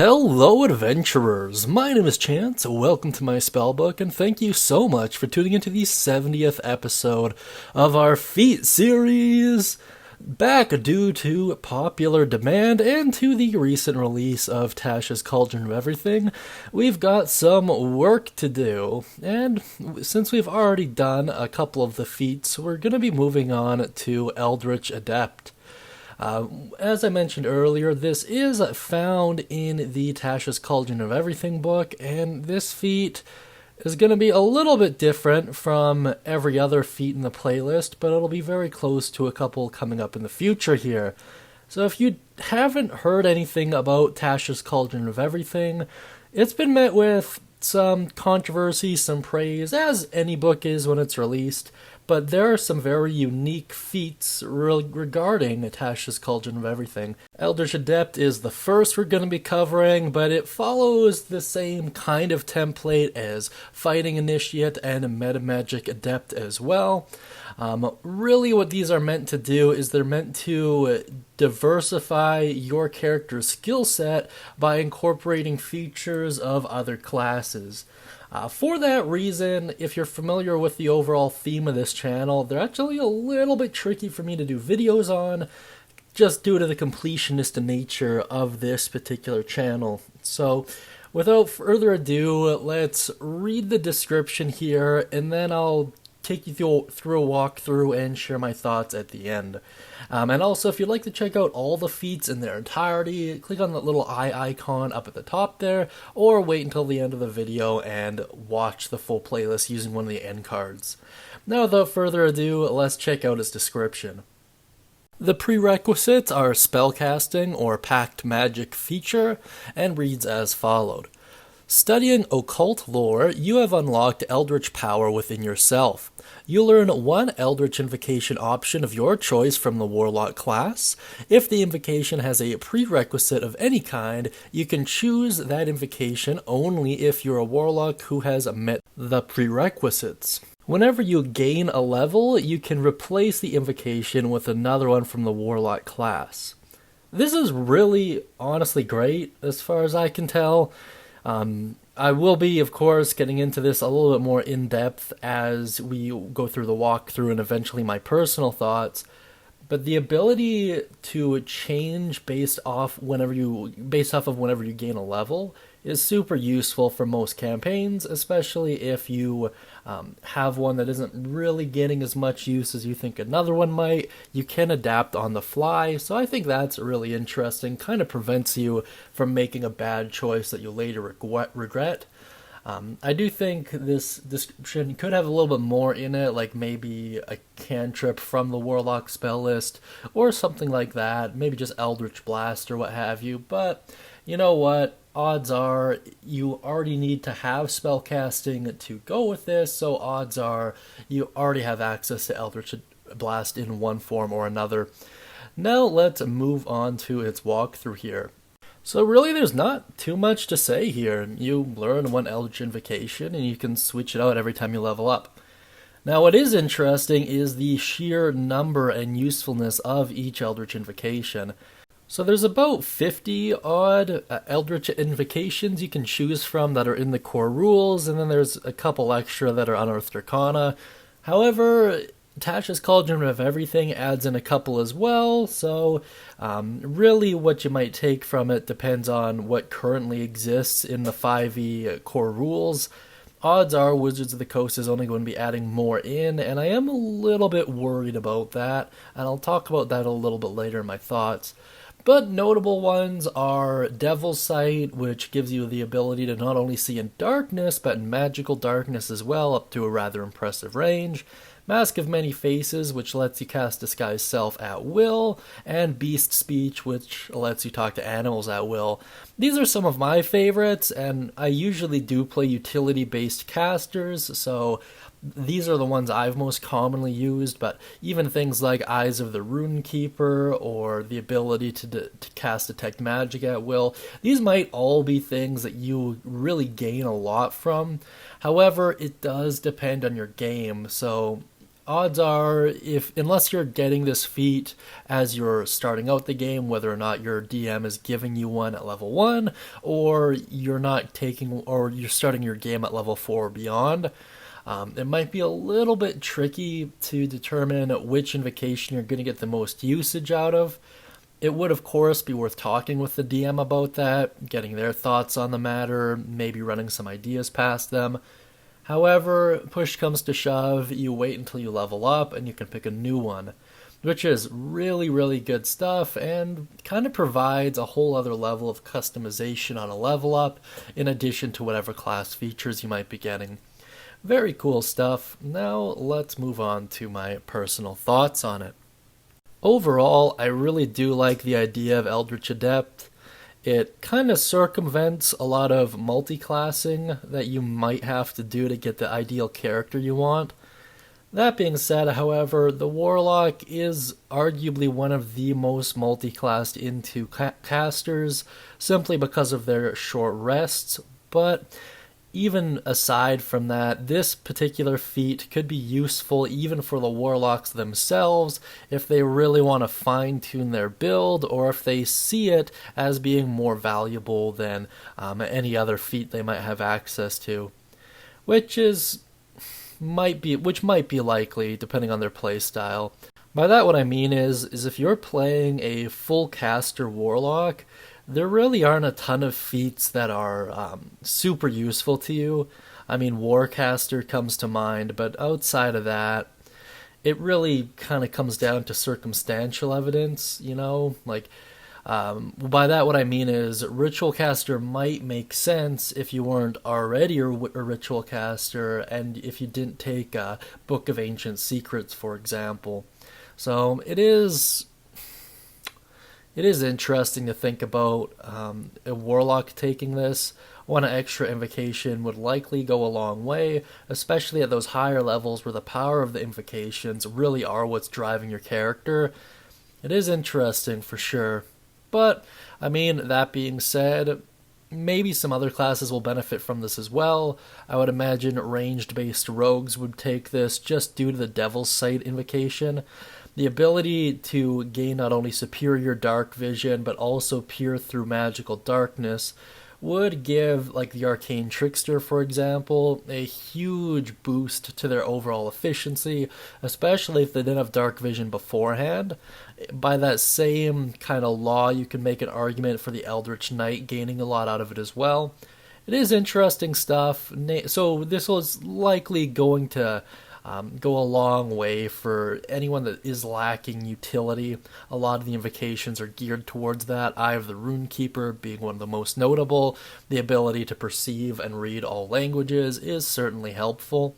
Hello adventurers, my name is Chance, welcome to my spellbook, and thank you so much for tuning into the 70th episode of our Feat series! Back due to popular demand and to the recent release of Tasha's Cauldron of Everything, we've got some work to do, and since we've already done a couple of the feats, we're going to be moving on to Eldritch Adept. As I mentioned earlier, this is found in the Tasha's Cauldron of Everything book, and this feat is going to be a little bit different from every other feat in the playlist, but it'll be very close to a couple coming up in the future here. So if you haven't heard anything about Tasha's Cauldron of Everything, it's been met with some controversy, some praise, as any book is when it's released, but there are some very unique feats regarding Tasha's Cauldron of Everything. Eldritch Adept is the first we're going to be covering, but it follows the same kind of template as Fighting Initiate and Metamagic Adept as well. Really what these are meant to do is they're meant to diversify your character's skill set by incorporating features of other classes. For that reason, if you're familiar with the overall theme of this channel, they're actually a little bit tricky for me to do videos on, just due to the completionist nature of this particular channel. So, without further ado, let's read the description here, and then I'll take you through a walkthrough and share my thoughts at the end. And also, if you'd like to check out all the feats in their entirety, click on that little eye icon up at the top there, or wait until the end of the video and watch the full playlist using one of the end cards. Now, without further ado, let's check out its description. The prerequisites are Spellcasting or Pact magic feature, and reads as followed. Studying occult lore, you have unlocked eldritch power within yourself. You learn one Eldritch Invocation option of your choice from the warlock class. If the invocation has a prerequisite of any kind, you can choose that invocation only if you're a warlock who has met the prerequisites. Whenever you gain a level, you can replace the invocation with another one from the warlock class. This is really, honestly great, as far as I can tell. I will be, of course, getting into this a little bit more in-depth as we go through the walkthrough and eventually my personal thoughts, but the ability to change based off of whenever you gain a level is super useful for most campaigns, especially if you have one that isn't really getting as much use as you think another one might. You can adapt on the fly, so I think that's really interesting. Kind of prevents you from making a bad choice that you later regret. I do think this description could have a little bit more in it, like maybe a cantrip from the Warlock spell list, or something like that, maybe just Eldritch Blast or what have you, but you know what? Odds are you already need to have spellcasting to go with this, so odds are you already have access to Eldritch Blast in one form or another. Now let's move on to its walkthrough here. So really there's not too much to say here. You learn one Eldritch Invocation and you can switch it out every time you level up. Now what is interesting is the sheer number and usefulness of each Eldritch Invocation. So there's about 50 odd Eldritch Invocations you can choose from that are in the core rules, and then there's a couple extra that are Unearthed Arcana. However, Tasha's Cauldron of Everything adds in a couple as well, so really what you might take from it depends on what currently exists in the 5e core rules. Odds are Wizards of the Coast is only going to be adding more in, and I am a little bit worried about that, and I'll talk about that a little bit later in my thoughts. But notable ones are Devil's Sight, which gives you the ability to not only see in darkness, but in magical darkness as well, up to a rather impressive range. Mask of Many Faces, which lets you cast Disguise Self at will, and Beast Speech, which lets you talk to animals at will. These are some of my favorites, and I usually do play utility-based casters, so these are the ones I've most commonly used, but even things like Eyes of the Runekeeper or the ability to cast Detect Magic at will, these might all be things that you really gain a lot from. However, it does depend on your game, so odds are, unless you're getting this feat as you're starting out the game, whether or not your DM is giving you one at level 1, or you're starting your game at level 4 or beyond, it might be a little bit tricky to determine which invocation you're going to get the most usage out of. It would, of course, be worth talking with the DM about that, getting their thoughts on the matter, maybe running some ideas past them. However, push comes to shove, you wait until you level up and you can pick a new one, which is really, really good stuff and kind of provides a whole other level of customization on a level up, in addition to whatever class features you might be getting. Very cool stuff. Now let's move on to my personal thoughts on it. Overall, I really do like the idea of Eldritch Adept. It kind of circumvents a lot of multi-classing that you might have to do to get the ideal character you want. That being said, however, the warlock is arguably one of the most multi-classed into casters, simply because of their short rests, but even aside from that, this particular feat could be useful even for the warlocks themselves if they really want to fine-tune their build, or if they see it as being more valuable than any other feat they might have access to, which might be likely depending on their playstyle. By that, what I mean is if you're playing a full caster warlock, there really aren't a ton of feats that are super useful to you. I mean, Warcaster comes to mind, but outside of that, it really kind of comes down to circumstantial evidence, you know? Like, by that what I mean is Ritual Caster might make sense if you weren't already a Ritual Caster, and if you didn't take Book of Ancient Secrets, for example. So it is interesting to think about a warlock taking this. One extra invocation would likely go a long way, especially at those higher levels where the power of the invocations really are what's driving your character. It is interesting for sure. But, I mean, that being said, maybe some other classes will benefit from this as well. I would imagine ranged-based rogues would take this just due to the Devil's Sight invocation. The ability to gain not only superior dark vision, but also peer through magical darkness would give, like the Arcane Trickster, for example, a huge boost to their overall efficiency, especially if they didn't have dark vision beforehand. By that same kind of law, you can make an argument for the Eldritch Knight gaining a lot out of it as well. It is interesting stuff, so this was likely going to go a long way for anyone that is lacking utility. A lot of the invocations are geared towards that, Eye of the Runekeeper being one of the most notable. The ability to perceive and read all languages is certainly helpful.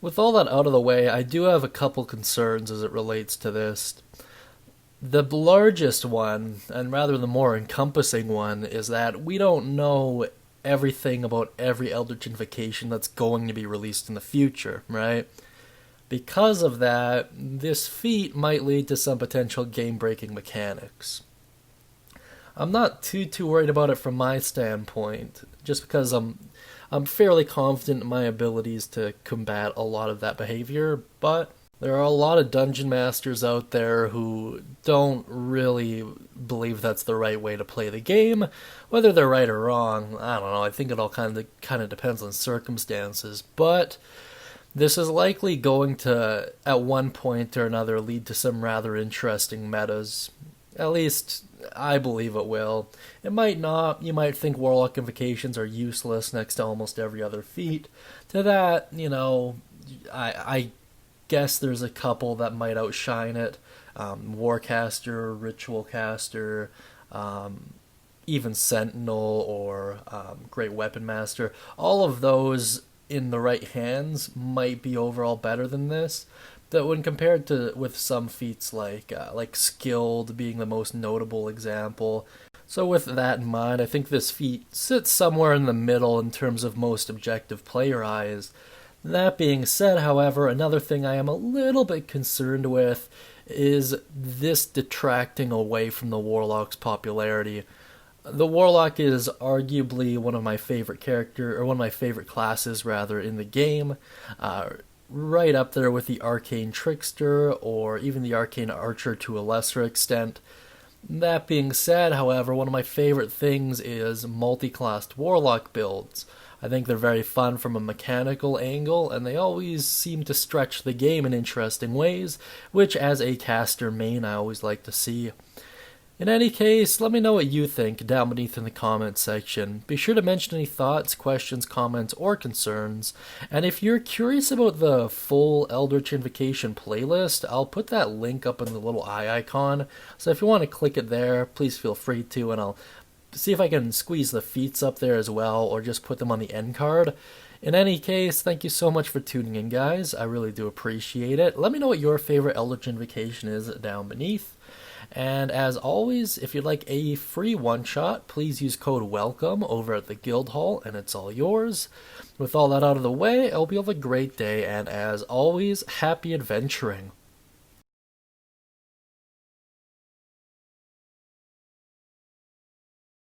With all that out of the way, I do have a couple concerns as it relates to this. The largest one, and rather the more encompassing one, is that we don't know everything about every Eldritch Invocation that's going to be released in the future, right? Because of that, this feat might lead to some potential game-breaking mechanics. I'm not too worried about it from my standpoint, just because I'm fairly confident in my abilities to combat a lot of that behavior, but there are a lot of dungeon masters out there who don't really believe that's the right way to play the game. Whether they're right or wrong, I don't know. I think it all kind of depends on circumstances. But this is likely going to, at one point or another, lead to some rather interesting metas. At least, I believe it will. It might not. You might think Warlock Invocations are useless next to almost every other feat. To that, I guess there's a couple that might outshine it. Warcaster, Ritual Caster, even Sentinel or Great Weapon Master. All of those in the right hands might be overall better than this. But when compared to with some feats like Skilled being the most notable example. So with that in mind, I think this feat sits somewhere in the middle in terms of most objective player eyes. That being said, however, another thing I am a little bit concerned with is this detracting away from the Warlock's popularity. The Warlock is arguably one of my favorite classes in the game. right up there with the Arcane Trickster or even the Arcane Archer to a lesser extent. That being said, however, one of my favorite things is multi-classed warlock builds. I think they're very fun from a mechanical angle, and they always seem to stretch the game in interesting ways, which as a caster main I always like to see. In any case, let me know what you think down beneath in the comments section. Be sure to mention any thoughts, questions, comments, or concerns. And if you're curious about the full Eldritch Invocation playlist, I'll put that link up in the little eye icon. So if you want to click it there, please feel free to, and I'll see if I can squeeze the feats up there as well, or just put them on the end card. In any case, thank you so much for tuning in, guys. I really do appreciate it. Let me know what your favorite Eldritch Invocation is down beneath. And as always, if you'd like a free one-shot, please use code WELCOME over at the Guildhall, and it's all yours. With all that out of the way, I hope you have a great day, and as always, happy adventuring.